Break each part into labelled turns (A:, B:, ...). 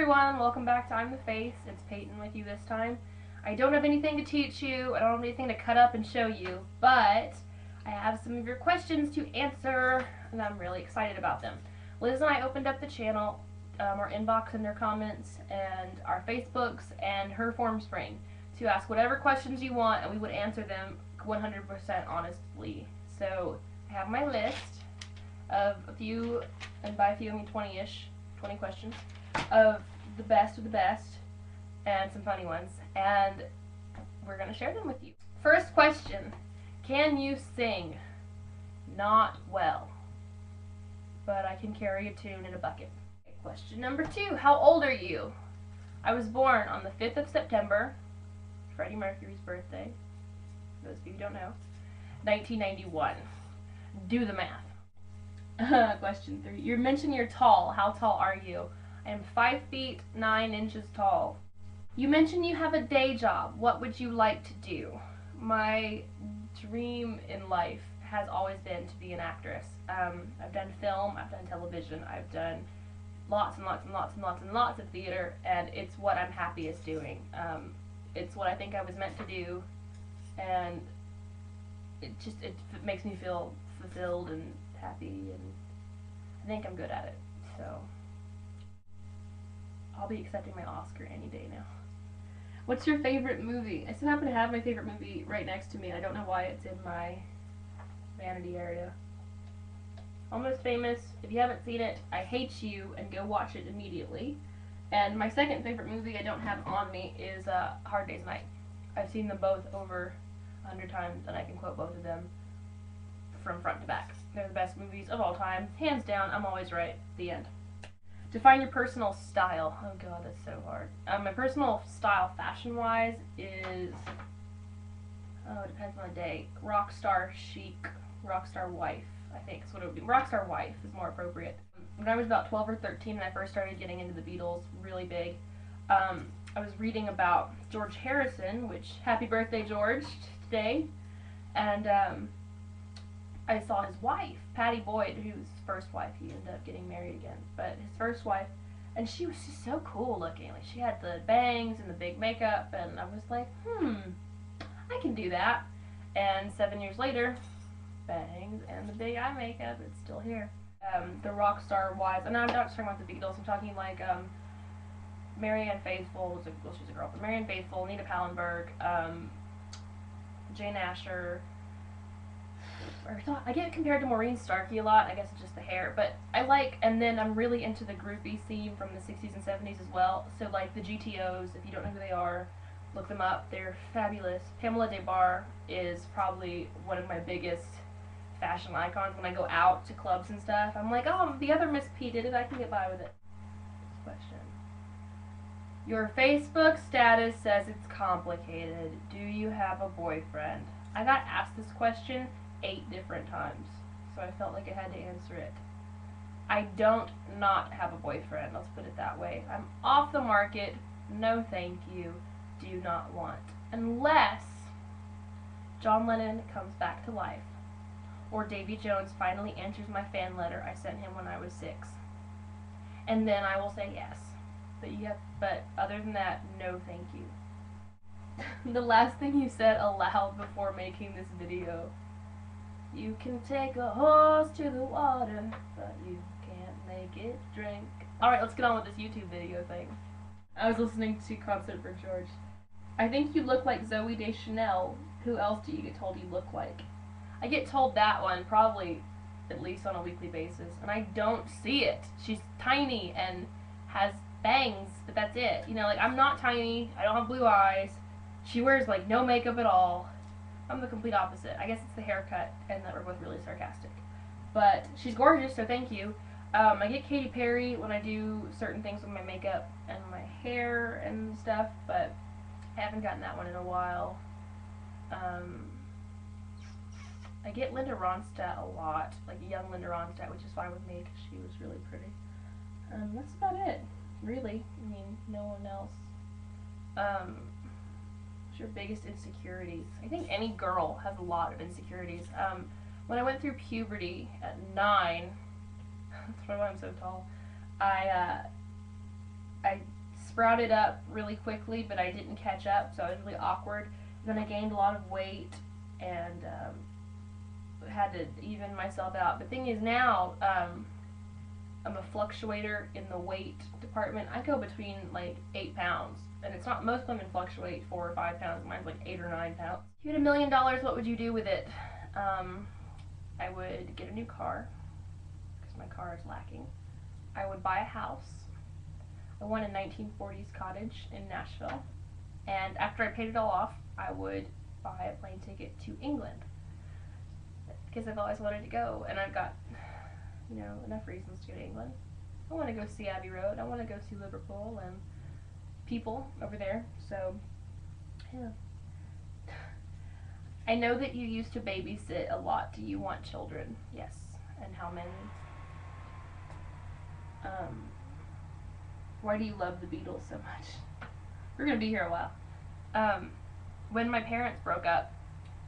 A: everyone, welcome back to I'm the Face. It's Payton with you this time. I don't have anything to teach you, I don't have anything to cut up and show you, but I have some of your questions to answer, and I'm really excited about them. Liz and I opened up the channel, our inbox and their comments, and our Facebooks, and her form spring to ask whatever questions you want, and we would answer them 100% honestly. So I have my list of a few, and by a few I mean 20-ish, 20 questions, of the best of the best, and some funny ones, and we're going to share them with you. First question, can you sing? Not well, but I can carry a tune in a bucket. Question number 2, how old are you? I was born on the 5th of September, Freddie Mercury's birthday, for those of you who don't know, 1991. Do the math. Question 3, you mentioned you're tall. How tall are you? I am 5 feet 9 inches tall. You mentioned you have a day job. What would you like to do? My dream in life has always been to be an actress. I've done film, I've done television, I've done lots and lots and lots and lots and lots of theater, and it's what I'm happiest doing. It's what I think I was meant to do, and it makes me feel fulfilled and happy, and I think I'm good at it, so I'll be accepting my Oscar any day now. What's your favorite movie? I still happen to have my favorite movie right next to me. I don't know why it's in my vanity area. Almost Famous. If you haven't seen it, I hate you, and go watch it immediately. And my second favorite movie I don't have on me is Hard Day's Night. I've seen them both over 100 times, and I can quote both of them from front to back. They're the best movies of all time. Hands down, I'm always right. The end. Define your personal style. Oh god, that's so hard. My personal style, fashion-wise, is, it depends on the day. Rockstar chic, rockstar wife, I think is what it would be. Rockstar wife is more appropriate. When I was about 12 or 13 and I first started getting into the Beatles really big, I was reading about George Harrison, which, happy birthday George, today, and I saw his wife, Patty Boyd, who was his first wife. He ended up getting married again, but his first wife, and she was just so cool looking. Like, she had the bangs and the big makeup, and I was like, I can do that. And 7 years later, bangs and the big eye makeup, it's still here. The rock star wives, and I'm not just talking about the Beatles, I'm talking like Marianne Faithfull, well, she's a girl, but Marianne Faithfull, Nina Pallenberg, Jane Asher. I get compared to Maureen Starkey a lot. I guess it's just the hair, but I like, and then I'm really into the groupie scene from the 60s and 70s as well. So like the GTOs, if you don't know who they are, look them up. They're fabulous. Pamela Des Barres is probably one of my biggest fashion icons. When I go out to clubs and stuff, I'm like, oh, the other Miss P did it, I can get by with it. Next question. Your Facebook status says it's complicated. Do you have a boyfriend? I got asked this question 8 different times, so I felt like I had to answer it. I don't not have a boyfriend, let's put it that way. I'm off the market, no thank you, do not want. Unless John Lennon comes back to life, or Davy Jones finally answers my fan letter I sent him when I was 6. And then I will say yes. But other than that, no thank you. The last thing you said aloud before making this video. You can take a horse to the water, but you can't make it drink. Alright, let's get on with this YouTube video thing. I was listening to Concert for George. I think you look like Zooey Deschanel. Who else do you get told you look like? I get told that one probably at least on a weekly basis, and I don't see it. She's tiny and has bangs, but that's it. You know, like, I'm not tiny, I don't have blue eyes. She wears like no makeup at all. I'm the complete opposite. I guess it's the haircut and that we're both really sarcastic. But she's gorgeous, so thank you. I get Katy Perry when I do certain things with my makeup and my hair and stuff, but I haven't gotten that one in a while. I get Linda Ronstadt a lot, like young Linda Ronstadt, which is fine with me because she was really pretty. That's about it, really. I mean, no one else. What's your biggest insecurities? I think any girl has a lot of insecurities. When I went through puberty at 9, that's probably why I'm so tall, I sprouted up really quickly, but I didn't catch up, so I was really awkward. And then I gained a lot of weight and had to even myself out. The thing is now, I'm a fluctuator in the weight department. I go between like 8 pounds, and it's not, most women fluctuate 4 or 5 pounds. Mine's like 8 or 9 pounds. If you had $1 million, what would you do with it? I would get a new car, because my car is lacking. I would buy a house. I want a 1940s cottage in Nashville, and after I paid it all off, I would buy a plane ticket to England, because I've always wanted to go, and I've got, you know, enough reasons to go to England. I want to go see Abbey Road. I want to go see Liverpool and people over there. So, yeah. I know that you used to babysit a lot. Do you want children? Yes. And how many? Why do you love the Beatles so much? We're going to be here a while. When my parents broke up,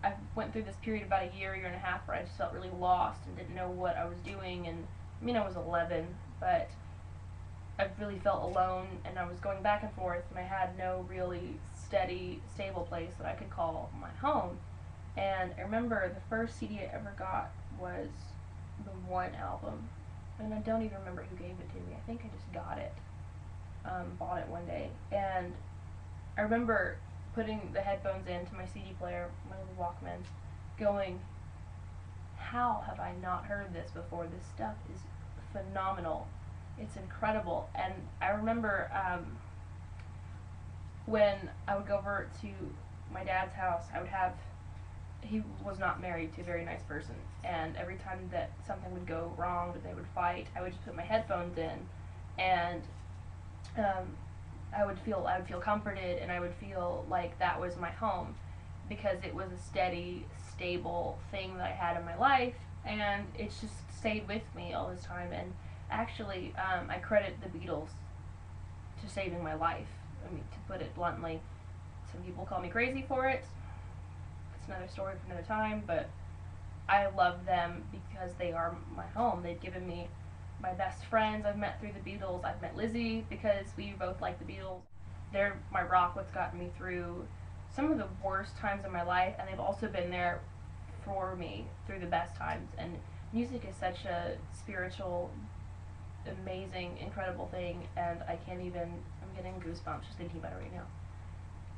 A: I went through this period about a year and a half where I just felt really lost and didn't know what I was doing. And I mean, I was 11, but I really felt alone, and I was going back and forth, and I had no really steady, stable place that I could call my home. And I remember the first CD I ever got was the One album, and I don't even remember who gave it to me. I think I just got it, bought it one day, and I remember putting the headphones into my CD player, my little Walkman, going, how have I not heard this before? This stuff is phenomenal. It's incredible. And I remember when I would go over to my dad's house, he was not married to a very nice person, and every time that something would go wrong, that they would fight, I would just put my headphones in, and I would feel comforted, and I would feel like that was my home, because it was a steady, stable thing that I had in my life, and it's just stayed with me all this time. And actually, I credit the Beatles to saving my life. I mean, to put it bluntly, some people call me crazy for it. It's another story for another time, but I love them because they are my home. They've given me my best friends I've met through the Beatles. I've met Lizzie because we both like the Beatles. They're my rock, what's gotten me through some of the worst times in my life, and they've also been there for me through the best times. And music is such a spiritual, amazing, incredible thing, and I'm getting goosebumps just thinking about it right now.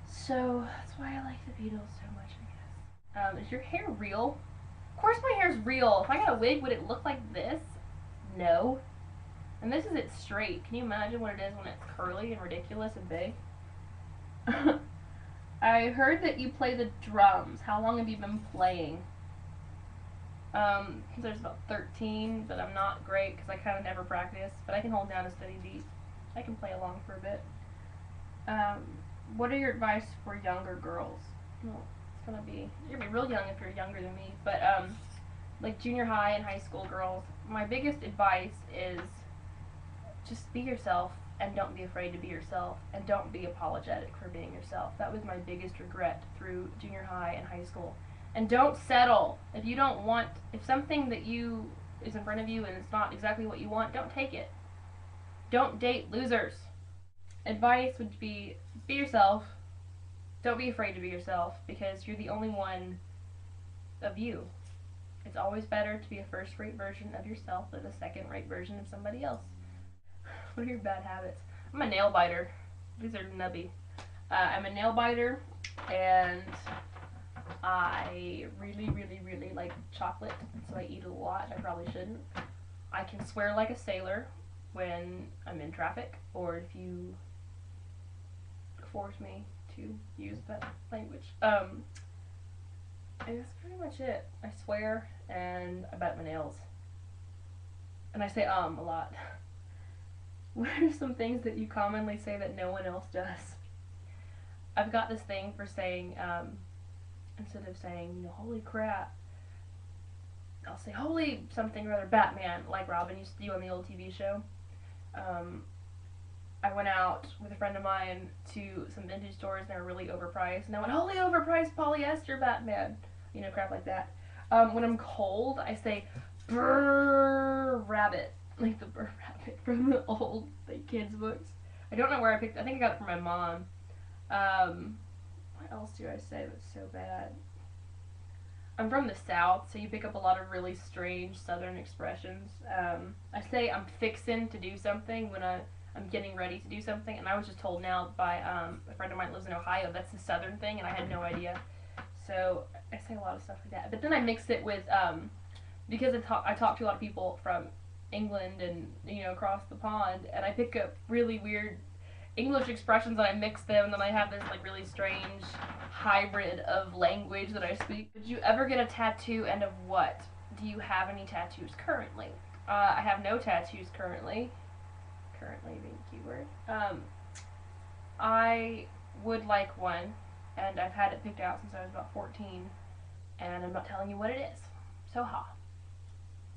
A: So that's why I like the Beatles so much, I guess. Is your hair real? Of course my hair's real. If I got a wig, would it look like this? No. And this is it straight. Can you imagine what it is when it's curly and ridiculous and big? I heard that you play the drums. How long have you been playing? Since I was about 13, but I'm not great because I kind of never practice, but I can hold down a steady beat. I can play along for a bit. What are your advice for younger girls? Well, you're gonna be real young if you're younger than me, but like junior high and high school girls, my biggest advice is just be yourself, and don't be afraid to be yourself, and don't be apologetic for being yourself. That was my biggest regret through junior high and high school. And don't settle. If something that is in front of you and it's not exactly what you want, don't take it. Don't date losers. Advice would be yourself. Don't be afraid to be yourself, because you're the only one of you. It's always better to be a first-rate version of yourself than a second-rate version of somebody else. What are your bad habits? I'm a nail biter. These are nubby. I'm a nail biter, and I really, really, really like chocolate, so I eat a lot. I probably shouldn't. I can swear like a sailor when I'm in traffic, or if you force me to use that language. And that's pretty much it. I swear, and I bite my nails. And I say a lot. What are some things that you commonly say that no one else does? I've got this thing for saying, instead of saying, holy crap, I'll say, holy something or other, Batman, like Robin used to do on the old TV show. I went out with a friend of mine to some vintage stores, and they were really overpriced, and I went, holy overpriced polyester Batman, crap like that. When I'm cold, I say, brrr rabbit, like the Brr Rabbit from the old kids books. I don't know where I picked it. I think I got it from my mom. What else do I say that's so bad? I'm from the South, so you pick up a lot of really strange Southern expressions. I say I'm fixin' to do something when I'm getting ready to do something, and I was just told now by a friend of mine who lives in Ohio that's a Southern thing, and I had no idea. So I say a lot of stuff like that. But then I mix it with, because I talk to a lot of people from England and, across the pond, and I pick up really weird English expressions and I mix them, and then I have this like really strange hybrid of language that I speak. Did you ever get a tattoo, and of what? Do you have any tattoos currently? I have no tattoos currently. Currently being a keyword. I would like one, and I've had it picked out since I was about 14, and I'm not telling you what it is. So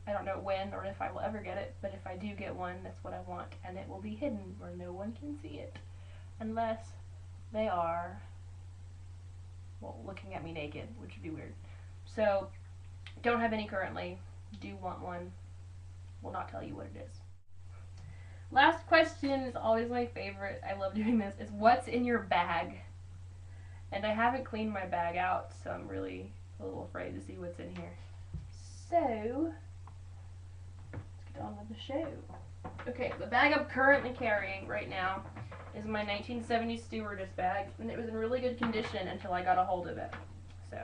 A: I don't know when or if I will ever get it, but if I do get one, that's what I want, and it will be hidden where no one can see it, unless they are, well, looking at me naked, which would be weird. So, don't have any currently, do want one, will not tell you what it is. Last question is always my favorite, I love doing this, is what's in your bag? And I haven't cleaned my bag out, so I'm really a little afraid to see what's in here. So, on with the show. Okay, the bag I'm currently carrying right now is my 1970s stewardess bag, and it was in really good condition until I got a hold of it. So,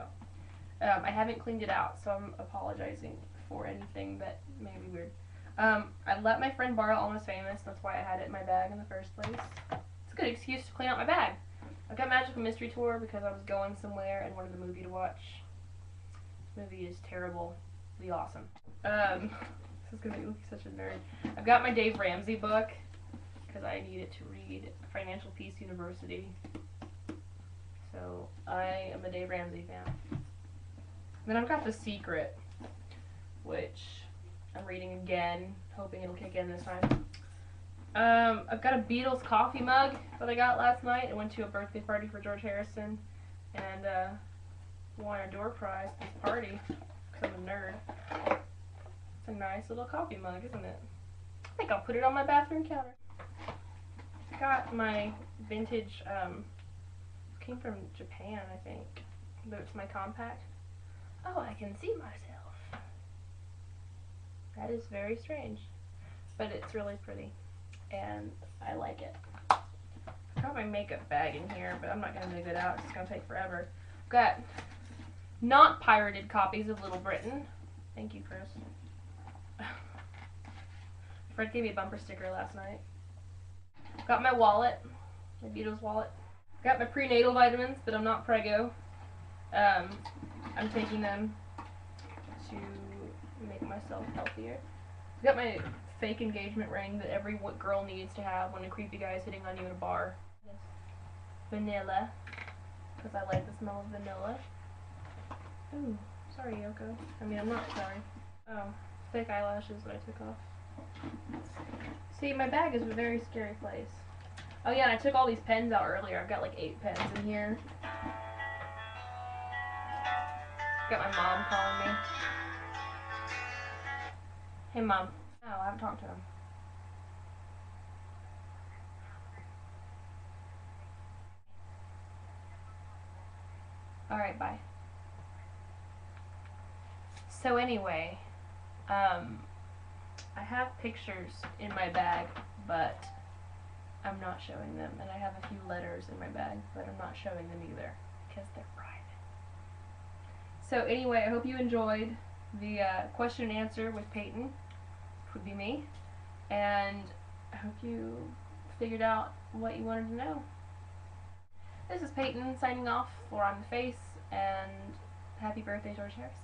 A: I haven't cleaned it out, so I'm apologizing for anything that may be weird. I let my friend borrow Almost Famous, that's why I had it in my bag in the first place. It's a good excuse to clean out my bag. I got Magical Mystery Tour because I was going somewhere and wanted a movie to watch. This movie is terribly awesome. This is going to make me such a nerd. I've got my Dave Ramsey book, because I need it to read Financial Peace University. So, I am a Dave Ramsey fan. Then I've got The Secret, which I'm reading again, hoping it'll kick in this time. I've got a Beatles coffee mug that I got last night. I went to a birthday party for George Harrison, and won a door prize at this party, because I'm a nerd. A nice little coffee mug, isn't it? I think I'll put it on my bathroom counter. Got my vintage, came from Japan, I think. But it's my compact. Oh, I can see myself. That is very strange. But it's really pretty. And I like it. I've got my makeup bag in here, but I'm not going to dig it out. It's going to take forever. I've got not pirated copies of Little Britain. Thank you, Chris. Fred gave me a bumper sticker last night. Got my wallet, my Beatles wallet. Got my prenatal vitamins, but I'm not preggo. I'm taking them to make myself healthier. Got my fake engagement ring that every girl needs to have when a creepy guy is hitting on you in a bar. Vanilla, because I like the smell of vanilla. Ooh, sorry, Yoko. I mean, I'm not sorry. Oh, fake eyelashes that I took off. See, my bag is a very scary place. Oh yeah, and I took all these pens out earlier. I've got like 8 pens in here. Got my mom calling me. Hey Mom. Oh, I haven't talked to him. Alright, bye. So anyway, I have pictures in my bag, but I'm not showing them. And I have a few letters in my bag, but I'm not showing them either, because they're private. So anyway, I hope you enjoyed the question and answer with Payton, which would be me. And I hope you figured out what you wanted to know. This is Payton signing off for On the Face, and happy birthday, George Harrison.